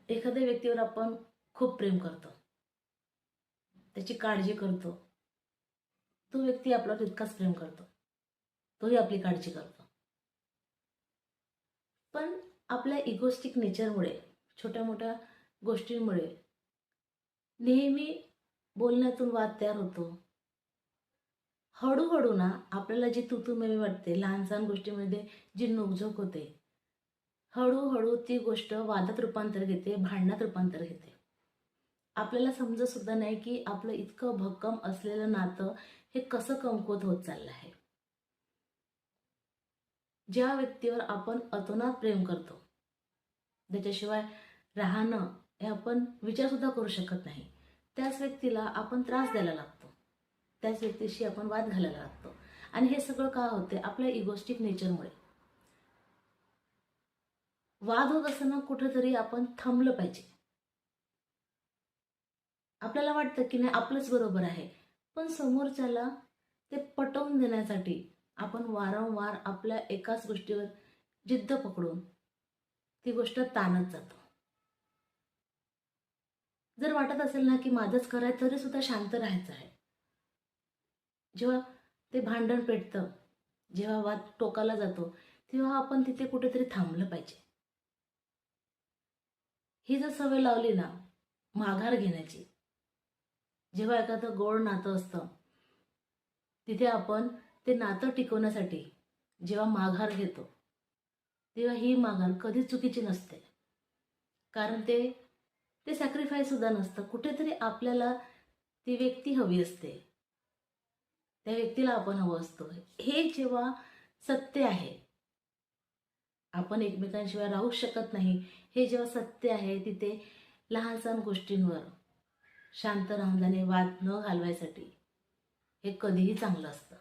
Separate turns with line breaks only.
एखाद्या व्यक्तीवर आपण खूप प्रेम करतो, त्याची काळजी करतो. तो व्यक्ती आपल्यावर तितकाच प्रेम करतो, तोही आपली काळजी करतो. पण आपल्या इगोस्टिक नेचरमुळे, छोट्या मोठ्या गोष्टींमुळे नेहमी बोलण्यातून वाद तयार होतो. हळूहळू ना आपल्याला जी तू मी वाटते, लहान सहान गोष्टीमध्ये जी नोकझोक होते, हळूहळू ती गोष्ट वादात रूपांतर घेते, भांडणात रूपांतर घेते. आपल्याला समजत सुद्धा नाही की आपलं इतकं भक्कम असलेलं नातं हे कसं कमकुवत होत चाललं आहे. ज्या व्यक्तीवर आपण अतोनात प्रेम करतो, त्याच्याशिवाय राहणं हे आपण विचार सुद्धा करू शकत नाही, त्याच व्यक्तीला आपण त्रास द्यायला लागतो, त्याच व्यक्तीशी आपण वाद घालायला लागतो. आणि हे सगळं का होते? आपल्या इगोस्टिक नेचरमुळे. वाद होत असताना कुठेतरी आपण थांबलं पाहिजे. आपल्याला वाटतं की नाही आपलंच बरोबर आहे, पण समोरच्याला ते पटवून देण्यासाठी आपण वारंवार आपल्या एकाच गोष्टीवर जिद्द पकडून ती गोष्ट ताणत जातो. जर वाटत असेल ना की माझंच खरं आहे, तरी सुद्धा शांत राहायचं आहे. जेव्हा ते भांडण पेटतं, जेव्हा वाद टोकाला जातो, तेव्हा आपण तिथे कुठेतरी थांबलं पाहिजे. ही जर सवय लावली ना माघार घेण्याची, जेव्हा एखादं गोड नातं असतं तिथे आपण ते नातं टिकवण्यासाठी जेव्हा माघार घेतो, तेव्हा ही माघार कधीच चुकीची नसते. कारण ते ते सॅक्रिफाईस सुद्धा नसतं. कुठेतरी आपल्याला ती व्यक्ती हवी असते, त्या व्यक्तीला आपण हवं असतो. हे जेव्हा सत्य आहे, आपण एकमेकांशिवाय राहू शकत नाही, हे जेव्हा सत्य आहे, तिथे लहान सहान गोष्टींवर शांत राहून जाणे, वाद न घालवायसाठी हे कधीही चांगलं असतं.